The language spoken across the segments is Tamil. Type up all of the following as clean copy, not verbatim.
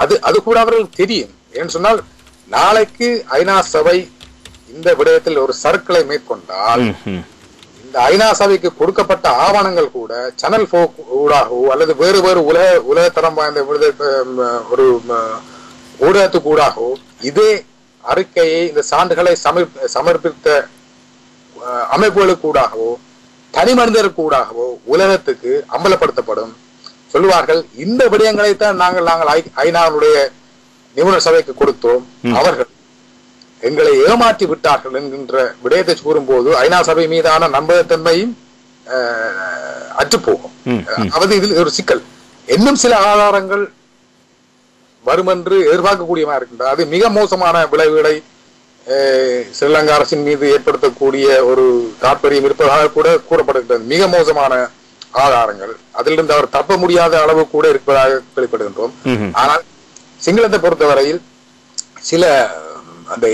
அது அது கூட அவர்களுக்கு தெரியும். ஏன்னு சொன்னால் நாளைக்கு ஐநா சபை இந்த விடயத்தில் ஒரு சர்க்கிளை மேற்கொண்டால் இந்த ஐநா சபைக்கு கொடுக்கப்பட்ட ஆவணங்கள் கூட சேனல் 4 ஊடாகவோ அல்லது வேறு வேறு உலகத்தரம் வாய்ந்த ஒரு ஊடகத்துக்கு ஊடாகவோ இதே அறிக்கையை இந்த சான்றுகளை சமர்ப்பித்த அமைப்புகளுக்கு ஊடாகவோ தனி மனிதருக்கு ஊடாகவோ உலகத்துக்கு அம்பலப்படுத்தப்படும். சொல்லுவார்கள் இந்த விடயங்களைத்தான் நாங்கள் ஐநாவுடைய நிபுணர் சபைக்கு கொடுத்தோம், அவர்கள் எங்களை ஏமாற்றி விட்டார்கள் என்கின்ற விடயத்தை கூறும்போது ஐநா சபை மீதான நம்பகத்தன்மையும் அற்றுப்போகும். அதாவது இதில் ஒரு சிக்கல். இன்னும் சில ஆதாரங்கள் வரும் என்று எதிர்பார்க்கக்கூடியமா இருக்கின்றது. அது மிக மோசமான விளைவுகளை ஸ்ரீலங்கா அரசின் மீது ஏற்படுத்தக்கூடிய ஒரு தாற்பயம் இருப்பதாக கூட கூறப்படுகின்றது. மிக மோசமான ஆதாரங்கள், அதிலிருந்து அவர் தப்ப முடியாத அளவு கூட இருப்பதாக வெளிப்படுகின்றோம். ஆனால் சிங்களத்தை பொறுத்தவரையில் சில அந்த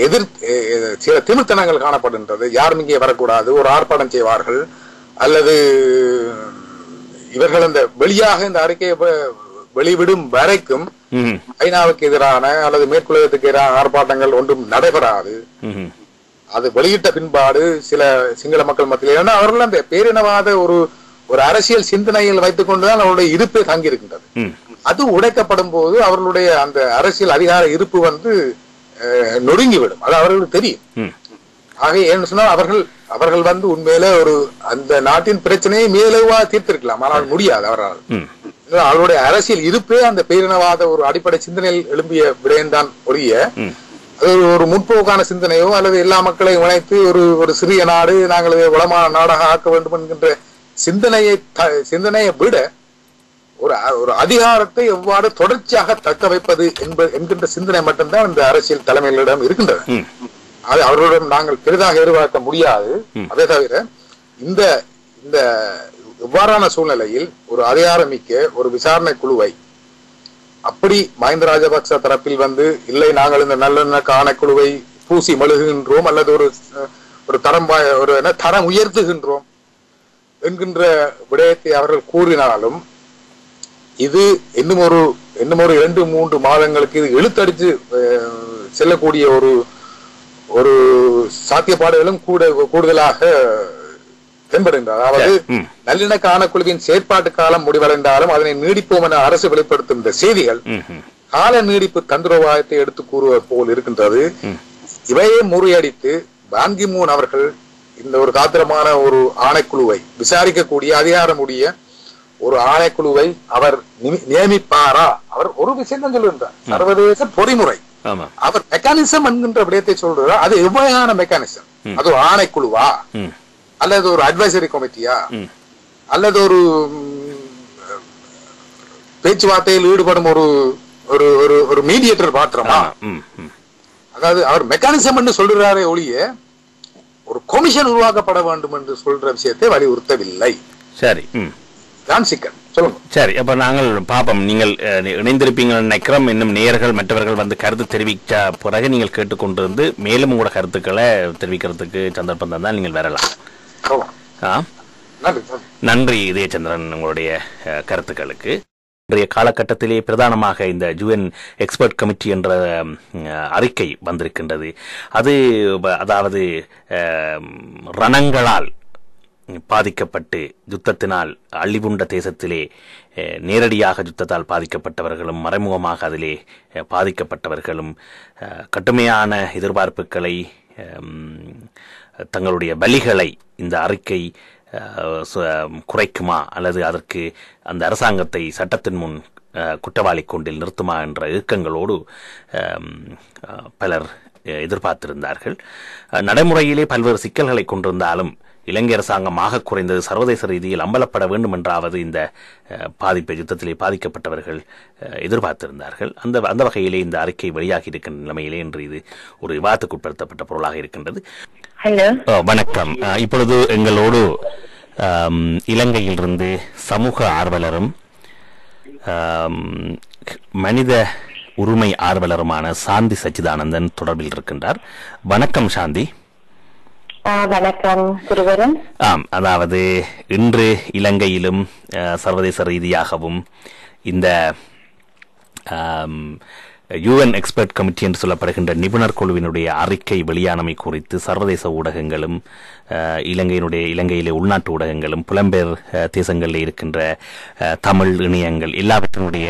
சில திமிர்த்தனங்கள் காணப்படுகின்றது. யாரும் இங்கே வரக்கூடாது, ஒரு ஆர்ப்பாட்டம் செய்வார்கள், அல்லது இவர்கள் இந்த வெளியாக இந்த அறிக்கையை வெளிவிடும் வரைக்கும் ஐநாவுக்கு எதிரான அல்லது மேற்குலகத்துக்கு எதிரான ஆர்ப்பாட்டங்கள் ஒன்றும் நடைபெறாது. அது வெளியிட்ட பின்பாடு சில சிங்கள மக்கள் மத்தியில் அவர்கள் அந்த பேரினவாத ஒரு அரசியல் சிந்தனையில் வைத்துக் கொண்டுதான் அவருடைய இருப்பே தங்கியிருக்கின்றது. அது உடைக்கப்படும் போது அவர்களுடைய அந்த அரசியல் அதிகார இருப்பு நொறுங்கிவிடும். அது அவர்களுக்கு தெரியும். ஆக ஏன்னு சொன்னால் அவர்கள் உண்மையில அந்த நாட்டின் பிரச்சனையை மேலவா தீர்த்திருக்கலாம், ஆனால் முடியாது அவரால். அவருடைய அரசியல் இருப்பே அந்த பேரினவாத ஒரு அடிப்படை சிந்தனையில் எழும்பிய விடயம்தான் ஒழிய அது ஒரு முற்போக்கான சிந்தனையோ அல்லது எல்லா மக்களையும் இணைத்து ஒரு சிறிய நாடு நாங்கள் வளமான நாடாக ஆக்க வேண்டும் என்கின்ற சிந்தனையை விட ஒரு அதிகாரத்தை எவ்வாறு தொடர்ச்சியாக தக்க வைப்பது என்கின்ற சிந்தனை மட்டும்தான் இந்த அரசியல் தலைமைகளிடம் இருக்கின்றது. அது அவர்களிடம் நாங்கள் பெரிதாக எதிர்பார்க்க முடியாது. அதே தவிர இந்த இவ்வாறான சூழ்நிலையில் ஒரு அதிகாரமிக்க ஒரு விசாரணை குழுவை அப்படி மஹிந்த ராஜபக்ச தரப்பில் இல்லை நாங்கள் இந்த நல்லெண்ணக்க ஆணைக்குழுவை பூசி மழுகுகின்றோம் அல்லது ஒரு தரம் உயர்த்துகின்றோம் என்கின்ற விடயத்தை அவர்கள் கூறினாலும் இது இன்னும் ஒரு 2-3 மாதங்களுக்கு இது இழுத்தடித்து செல்லக்கூடிய ஒரு சாத்தியப்பாடுகளும் கூடுதலாக தென்படுகின்றது. அதாவது நல்லிணக்க ஆணைக்குழுவின் செயற்பாட்டு காலம் முடிவடைந்தாலும் அதனை நீடிப்போம் என அரசு வெளிப்படுத்தும் இந்த செய்திகள் கால நீடிப்பு தந்திரோபாயத்தை எடுத்து கூறுவது போல் இருக்கின்றது. இவையே முறியடித்து பான் கி மூன் அவர்கள் இந்த ஒரு காத்திரமான ஒரு ஆணைக்குழுவை விசாரிக்கக்கூடிய அதிகாரமுடைய ஒரு ஆணைக்குழுவை அவர் நியமிப்பாரா? அவர் ஒரு விஷயம் தான் சொல்லுகின்றார், சர்வதேச பொறிமுறை. அவர் மெக்கானிசம் என்கின்ற விடயத்தை சொல்றார். அது எவ்வகையான மெக்கானிசம்? அது ஒரு ஆணைக்குழுவா அல்லது ஒரு அட்வைசரி கமிட்டியா அல்லது ஒரு பேச்சுவார்த்தையில் ஈடுபடும் ஒரு மீடியேட்டர் பாத்திரமா? அதாவது அவர் மெக்கானிசம் என்று சொல்றாரே ஒழிய ஒரு கமிஷன் உருவாக்கப்பட வேண்டும் என்று சொல்ற விஷயத்தை வலியுறுத்தவில்லை. சரி, தான் சிக்கல். சொல்லுங்க. சரி, அப்ப நாங்கள் பாப்போம். நீங்கள் இணைந்திருப்பீங்கள் நினைக்கிறோம். இன்னும் நேயர்கள் மற்றவர்கள் கருத்து தெரிவித்த பிறகு நீங்கள் கேட்டுக்கொண்டிருந்து மேலும் உங்களோட கருத்துக்களை தெரிவிக்கிறதுக்கு சந்தர்ப்பம் தான் நீங்கள் வரலாம். நன்றி இதயச்சந்திரன், உங்களுடைய கருத்துக்களுக்கு. இன்றைய காலகட்டத்திலே பிரதானமாக இந்த UN எக்ஸ்பர்ட் கமிட்டி என்ற அறிக்கை வந்திருக்கின்றது. அதாவது ரணங்களால் பாதிக்கப்பட்டு யுத்தத்தினால் அழிவுண்ட தேசத்திலே நேரடியாக யுத்தத்தால் பாதிக்கப்பட்டவர்களும் மறைமுகமாக அதிலே பாதிக்கப்பட்டவர்களும் கடுமையான எதிர்பார்ப்புகளை தங்களுடைய பலிகளை இந்த அறிக்கை குறைக்குமா அல்லது அதற்கு அந்த அரசாங்கத்தை சட்டத்தின் முன் குற்றவாளி கூண்டில் நிறுத்துமா என்ற இயக்கங்களோடு பலர் எதிர்பார்த்திருந்தார்கள். நடைமுறையிலே பல்வேறு சிக்கல்களை கொண்டிருந்தாலும் இலங்கை அரசாங்கமாக குறைந்தது சர்வதேச ரீதியில் அம்பலப்பட வேண்டும் என்றாவது இந்த பாதிப்பை யுத்தத்திலே பாதிக்கப்பட்டவர்கள் எதிர்பார்த்திருந்தார்கள். அந்த வகையிலே இந்த அறிக்கை வெளியாகி இருக்கின்ற நிலைமையிலே இன்று இது ஒரு விவாதத்துக்கு உட்படுத்தப்பட்ட பொருளாக இருக்கின்றது. வணக்கம். இப்பொழுது எங்களோடு இலங்கையிலிருந்து சமூக ஆர்வலரும் மனித உரிமை ஆர்வலருமான சாந்தி சச்சிதானந்தன் தொடர்பில் இருக்கின்றார். வணக்கம் சாந்தி. வணக்கம் குருவரன். அதாவது இன்று இலங்கையிலும் சர்வதேச ரீதியாகவும் இந்த UN எக்ஸ்பர்ட் கமிட்டி என்று சொல்லப்படுகின்ற நிபுணர் குழுவினுடைய அறிக்கை வெளியானமை குறித்து சர்வதேச ஊடகங்களும் இலங்கையிலே உள்நாட்டு ஊடகங்களும் புலம்பெயர் தேசங்களில் இருக்கின்ற தமிழ் இணையங்கள் எல்லாவற்றினுடைய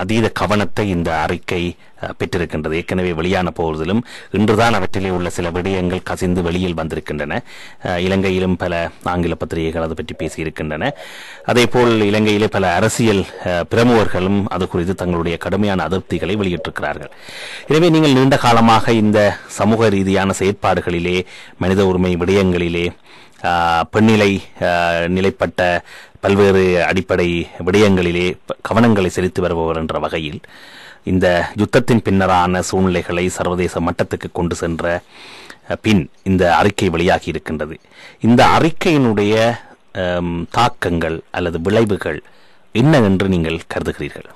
அதீத கவனத்தை இந்த அறிக்கை பெற்றிருக்கின்றது. ஏற்கனவே வெளியான போதிலும் இன்றுதான் அவற்றிலே உள்ள சில விடயங்கள் கசிந்து வெளியில் வந்திருக்கின்றன. இலங்கையிலும் பல ஆங்கில பத்திரிகைகள் அது பற்றி பேசியிருக்கின்றன. அதேபோல் இலங்கையிலே பல அரசியல் பிரமுகர்களும் அது குறித்து தங்களுடைய கடுமையான அதிருப்திகளை வெளியிட்டிருக்கிறார்கள். எனவே நீங்கள் நீண்ட காலமாக இந்த சமூக ரீதியான செயற்பாடுகளிலே, மனித உரிமை விடயங்களிலே, பெண்ணிலை நிலைப்பட்ட பல்வேறு அடிப்படை விடயங்களிலே கவனங்களை செலுத்தி வருபவர் என்ற வகையில் இந்த யுத்தத்தின் பின்னரான சூழ்நிலைகளை சர்வதேச மட்டத்துக்கு கொண்டு சென்ற பின் இந்த அறிக்கை வெளியாகி இருக்கின்றது. இந்த அறிக்கையினுடைய தாக்கங்கள் அல்லது விளைவுகள் என்ன என்று நீங்கள் கருதுகிறீர்கள்?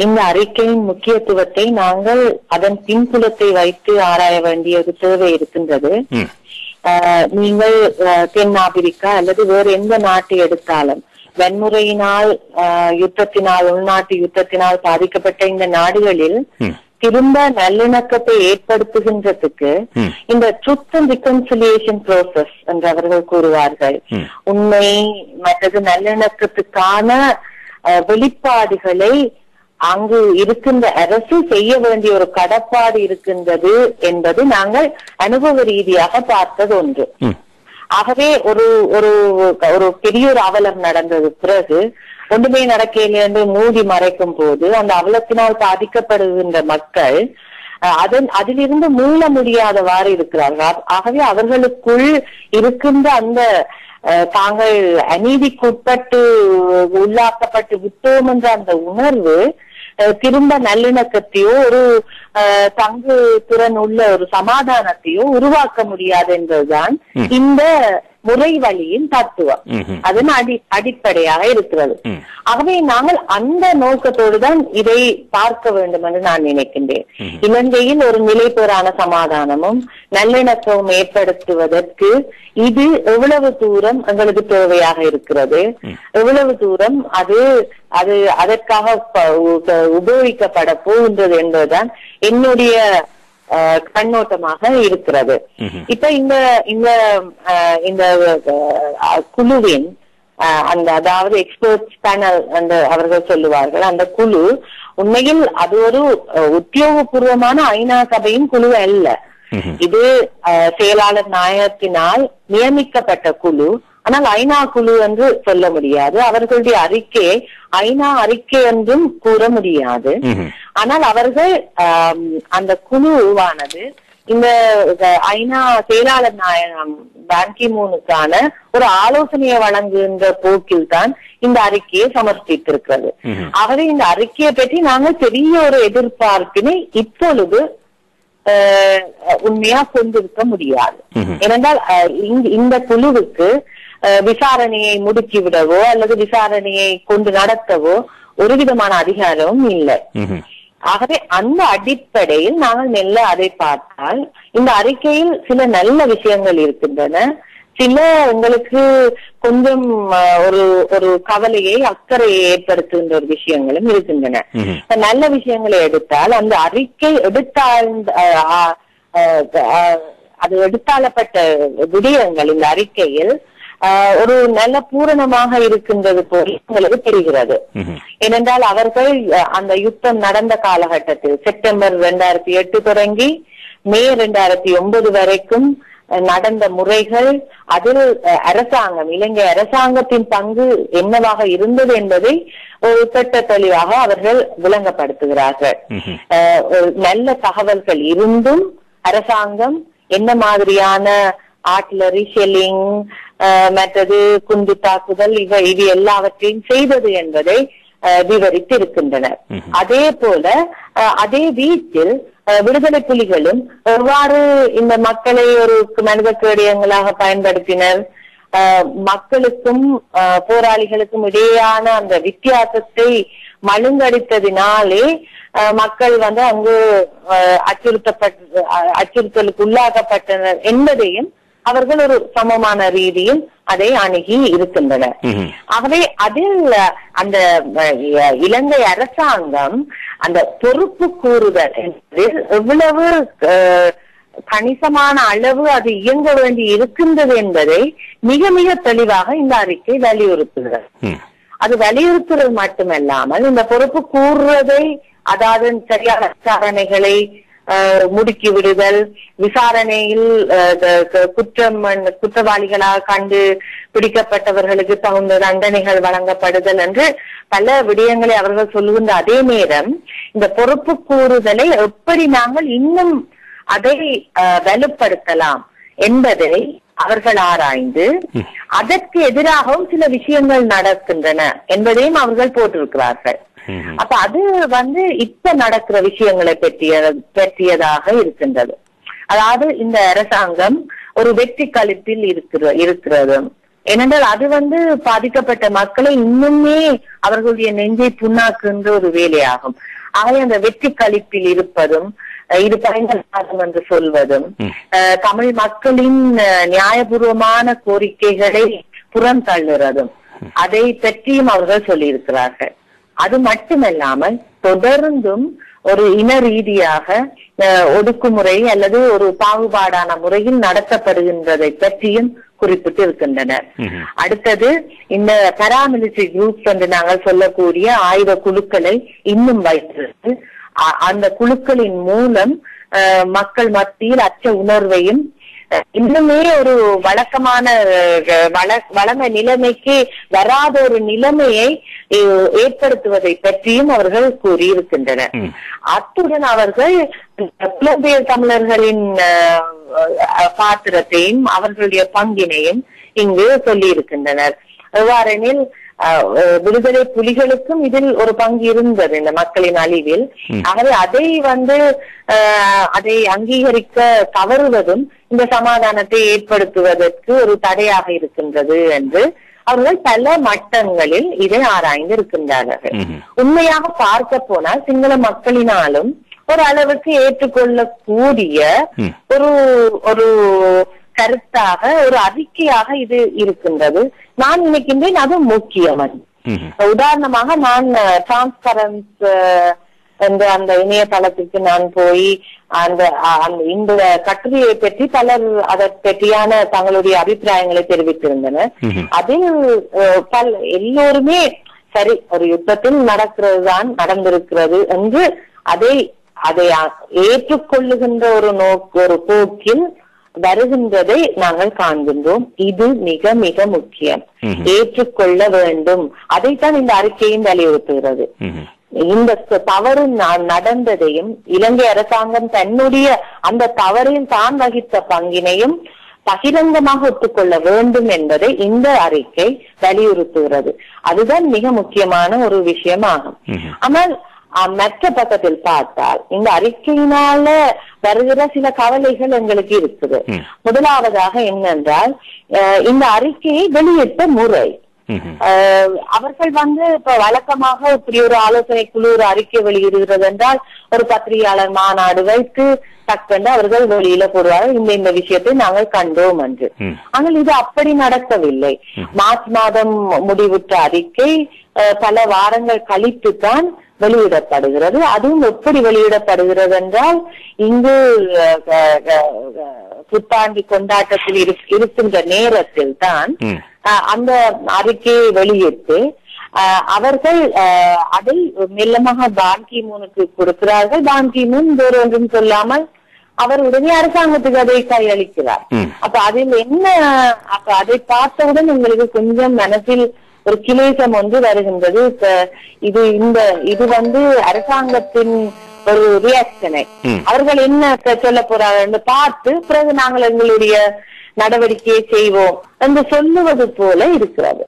இந்த அறிக்கையின் முக்கியத்துவத்தை நாங்கள் அதன் பின்புலத்தை வைத்து ஆராய வேண்டிய ஒரு தேவை இருக்கின்றது. நீங்கள் தென்னாப்பிரிக்கா அல்லது வேறு எந்த நாட்டை எடுத்தாலும் வன்முறையினால், யுத்தத்தினால், உள்நாட்டு யுத்தத்தினால் பாதிக்கப்பட்ட இந்த நாடுகளில் திரும்ப நல்லிணக்கத்தை ஏற்படுத்துகின்றதுக்கு இந்த ட்ரூத் அண்ட் ரிகன்சிலியேஷன் ப்ரோசஸ் என்று அவர்கள் கூறுவார்கள். உண்மை மற்றது நல்லிணக்கத்துக்கான வெளிப்பாடுகளை அங்கு இருக்கின்ற அரசு செய்ய வேண்டிய ஒரு கடப்பாடு இருக்கின்றது என்பது நாங்கள் அனுபவ ரீதியாக பார்த்தது ஒன்று. ஆகவே ஒரு ஒரு ஒரு பெரிய ஒரு அவலம் நடந்தது பிறகு ஒன்றுமே நடக்கவில்லை என்று மூடி மறைக்கும் போது அந்த அவலத்தினால் பாதிக்கப்படுகின்ற மக்கள் அதிலிருந்து மீள முடியாதவாறு இருக்கிறார்கள். ஆகவே அவர்களுக்குள் இருக்கின்ற அந்த தாங்கள் அநீதிக்குட்பட்டு உள்ளாக்கப்பட்டு விட்டோம் என்ற அந்த உணர்வு திரும்ப நல்லிணக்கத்தையோ ஒரு தங்கு திறன் உள்ள ஒரு சமாதானத்தையோ உருவாக்க முடியாது என்பதுதான் இந்த முறை வழியின் தத்துவம். அதன் அடிப்படையாக இருக்கிறது. ஆகவே நாங்கள் அந்த நோக்கத்தோடு தான் இதை பார்க்க வேண்டும் என்று நான் நினைக்கின்றேன். இலங்கையில் ஒரு நிலைபெறான சமாதானமும் நல்லிணக்கமும் ஏற்படுத்துவதற்கு இது எவ்வளவு தூரம் எங்களுக்கு தேவையாக இருக்கிறது, எவ்வளவு தூரம் அது அது அதற்காக உபயோகிக்கப்பட போகின்றது என்பதுதான் என்னுடைய கண்ணோட்டமாக இருக்கிறது. இப்ப இந்த இந்த இந்த குழுவின் அந்த அதாவது எக்ஸ்பர்ட்ஸ் பேனல் என்று அவர்கள் சொல்லுவார்கள், அந்த குழு உண்மையில் அது ஒரு உத்தியோகபூர்வமான ஐநா சபையின் குழு அல்ல. இது செயலாளர் நாயகத்தினால் நியமிக்கப்பட்ட குழு. ஆனால் ஐநா குழு என்று சொல்ல முடியாது. அவர்களுடைய அறிக்கையை ஐநா அறிக்கை என்றும் கூற முடியாது. ஆனால் அவர்கள் அந்த குழுவானது இந்த ஐநா செயலாளர் நாயகம் பான் கி மூனுக்கான ஒரு ஆலோசனையை வழங்குகின்ற போக்கில் தான் இந்த அறிக்கையை சமர்ப்பித்திருக்கிறது. ஆகவே இந்த அறிக்கையை பற்றி நாங்கள் பெரிய ஒரு எதிர்பார்ப்பினை இப்பொழுது உண்மையா கொண்டிருக்க முடியாது. ஏனென்றால் இந்த குழுவுக்கு விசாரணையை முடுக்கிவிடவோ அல்லது விசாரணையை கொண்டு நடத்தவோ ஒரு விதமான அதிகாரமும் இல்லை. ஆகவே அந்த அடிப்படையில் நாங்கள் மெல்ல அதை பார்த்தால் இந்த அறிக்கையில் சில நல்ல விஷயங்கள் இருக்கின்றன, சில உங்களுக்கு கொஞ்சம் ஒரு ஒரு கவலையை அக்கறையை ஏற்படுத்துகின்ற ஒரு விஷயங்களும் இருக்கின்றன. நல்ல விஷயங்களை எடுத்தால் அந்த அறிக்கை அது எடுத்தாளப்பட்ட விடயங்கள் இந்த அறிக்கையில் ஒரு நல்ல பூரணமாக இருக்கின்றது போல் உங்களுக்கு தெரிகிறது. ஏனென்றால் அவர்கள் அந்த யுத்தம் நடந்த காலகட்டத்தில் செப்டம்பர் 2008 தொடங்கி மே 2009 வரைக்கும் நடந்த முறைகள், அதில் அரசாங்கம், இலங்கை அரசாங்கத்தின் பங்கு என்னவாக இருந்தது என்பதை ஒரு திட்ட தெளிவாக அவர்கள் விளங்கப்படுத்துகிறார்கள். நல்ல தகவல்கள் இருந்தும் அரசாங்கம் என்ன மாதிரியான ஆர்ட்டிலரி ஷெல்லிங் மற்றது குண்டு தாக்குதல் இது எல்லாவற்றையும் செய்தது என்பதை விவரித்து இருக்கின்றனர். அதே போல அதே வீட்டில் விடுதலை புலிகளும் எவ்வாறு இந்த மக்களை ஒரு மனித கேடயங்களாக பயன்படுத்தினர், மக்களுக்கும் போராளிகளுக்கும் இடையேயான அந்த வித்தியாசத்தை மழுங்கடித்ததினாலே மக்கள் அங்கு அச்சுறுத்தலுக்கு உள்ளாக்கப்பட்டனர் என்பதையும் அவர்கள் ஒரு சமமான ரீதியில் அதை அணுகி இருக்கின்றனர். ஆகவே அதில் அந்த இலங்கை அரசாங்கம் அந்த பொறுப்பு கூறுதல் என்பதில் எவ்வளவு கணிசமான அளவு அது இயங்க வேண்டி இருக்கின்றது என்பதை மிக மிக தெளிவாக இந்த அறிக்கை வலியுறுத்துகிறது. அது வலியுறுத்துறது மட்டுமல்லாமல் இந்த பொறுப்பு கூறுவதை, அதாவது சரியான விசாரணைகளை முடுக்கி விடுதல், விசாரணையில் குற்றவாளிகளாக கண்டு பிடிக்கப்பட்டவர்களுக்கு தகுந்த தண்டனைகள் வழங்கப்படுதல் என்று பல விடயங்களை அவர்கள் சொல்லுகின்ற அதே நேரம் இந்த பொறுப்பு கூறுதலை எப்படி நாங்கள் இன்னும் அதை வலுப்படுத்தலாம் என்பதை அவர்கள் ஆராய்ந்து அதற்கு எதிராகவும் சில விஷயங்கள் நடக்கின்றன என்பதையும் அவர்கள் போட்டிருக்கிறார்கள். அப்ப அது இப்ப நடக்கிற விஷயங்களை பற்றியதாக இருக்கின்றது. அதாவது இந்த அரசாங்கம் ஒரு வெற்றி களிப்பில் இருக்கிறது. ஏனென்றால் அது பாதிக்கப்பட்ட மக்களை இன்னுமே அவர்களுடைய நெஞ்சை புண்ணாக்குகின்ற ஒரு வேலையாகும். ஆகவே அந்த வெற்றி களிப்பில் இருப்பதும், இது பயங்கரவாதம் என்று சொல்வதும், தமிழ் மக்களின் நியாயபூர்வமான கோரிக்கைகளை புறந்தள்ளுறதும், அதை பற்றியும் அவர்கள் சொல்லியிருக்கிறார்கள். அது மட்டுமல்லாமல் தொடர்ந்தும் ஒரு இன ரீதியாக ஒடுக்குமுறை அல்லது ஒரு பாகுபாடான முறையில் நடத்தப்படுகின்றதை பற்றியும் குறிப்பிட்டு இருக்கின்றனர். அடுத்தது இந்த பாராமிலிட்டரி குரூப்ஸ் என்று நாங்கள் சொல்லக்கூடிய ஆயுத குழுக்களை இன்னும் வைத்திருந்து அந்த குழுக்களின் மூலம் மக்கள் மத்தியில் அச்ச உணர்வையும் இன்னுமே ஒரு வழக்கமான வளமை நிலைமைக்கு வராத ஒரு நிலைமையை ஏற்படுத்துவதை பற்றியும் அவர்கள் கூறியிருக்கின்றனர். அத்துடன் அவர்கள் புலம்பெயர் தமிழர்களின் பாத்திரத்தையும் அவர்களுடைய பங்கினையும் இங்கு சொல்லி இருக்கின்றனர். எவ்வாறெனில் விடுதலை புலிகளுக்கும் இதில் ஒரு பங்கு இருந்தது இந்த மக்களின் அழிவில். ஆகவே அதை அங்கீகரிக்க தவறுவதும் இந்த சமாதானத்தை ஏற்படுத்துவதற்கு ஒரு தடையாக இருக்கின்றது என்று அவர்கள் பல மட்டங்களில் இதை ஆராய்ந்து இருக்கின்றார்கள். உண்மையாக பார்க்க போனால் சிங்கள மக்களினாலும் ஒரு அளவுக்கு ஏற்றுக்கொள்ளக்கூடிய ஒரு கருத்தாக, ஒரு அறிக்கையாக இது இருக்கின்றது. நான் நினைக்கின்றேன் அது முக்கியம். உதாரணமாக நான் டிரான்ஸ்பரன்ஸ் என்ற அந்த இணையதளத்துக்கு நான் போய் இந்த கட்டுரையை பற்றி பலர் அதை பற்றியான தங்களுடைய அபிப்பிராயங்களை தெரிவித்திருந்தனர். அதில் எல்லோருமே சரி, ஒரு யுத்தத்தில் நடந்திருக்கிறது என்று அதை ஏற்றுக்கொள்ளுகின்ற ஒரு போக்கில் வருகின்றதை நாங்கள் காண்கின்றோம். இது மிக மிக முக்கியம், ஏற்றுக்கொள்ள வேண்டும். அதைத்தான் இந்த அறிக்கையும் வலியுறுத்துகிறது. இந்த தவறு நடந்ததையும் இலங்கை அரசாங்கம் தன்னுடைய அந்த தவறில் தான் வகித்த பங்கினையும் பகிரங்கமாக ஒத்துக்கொள்ள வேண்டும் என்பதை இந்த அறிக்கை வலியுறுத்துகிறது. அதுதான் மிக முக்கியமான ஒரு விஷயமாகும். ஆனால் மற்ற பக்கத்தில் பார்த்தால் இந்த அறிக்கையினால வருகிற சில கவலைகள் எங்களுக்கு இருக்குது. முதலாவதாக என்னென்றால், இந்த அறிக்கையை வெளியிட்ட முறை. அவர்கள் இப்ப வழக்கமாக இப்படி ஒரு ஆலோசனை குழு ஒரு அறிக்கை வெளியிடுகிறது என்றால் ஒரு பத்திரிகையாளர் மாநாடு வைத்து டக்குன்னு அவர்கள் வெளியில போடுவார்கள், இந்த விஷயத்தை நாங்கள் கண்டோம் என்று. ஆனால் இது அப்படி நடக்கவில்லை. மார்ச் மாதம் முடிவுற்ற அறிக்கை பல வாரங்கள் கழித்துத்தான் வெளியிடப்படுகிறது. அதுவும் எப்படி வெளியிடப்படுகிறது என்றால், இங்கு புத்தாண்டு கொண்டாட்டத்தில் இருக்கின்ற நேரத்தில் தான் அந்த அறிக்கையை வெளியிட்டு அவர்கள் அதை மெல்லமாக பான் கி மூனுக்கு கொடுக்கிறார்கள். பான் கி மூன் வேறு ஒன்றும் சொல்லாமல் அவர் உடனே அரசாங்கத்துக்கு அதை கையளிக்கிறார். அப்ப அதில் என்ன, அப்ப அதை பார்த்தவுடன் உங்களுக்கு கொஞ்சம் மனசில் ஒரு கிளேசம் ஒன்று வருகின்றது. இது அரசாங்கத்தின் ஒரு ரியாக்ஷனை அவர்கள் என்ன சொல்ல போறாங்க பார்த்து பிறகு நாங்கள் எங்களுடைய நடவடிக்கையை செய்வோம் என்று சொல்லுவது போல இருக்கிறது.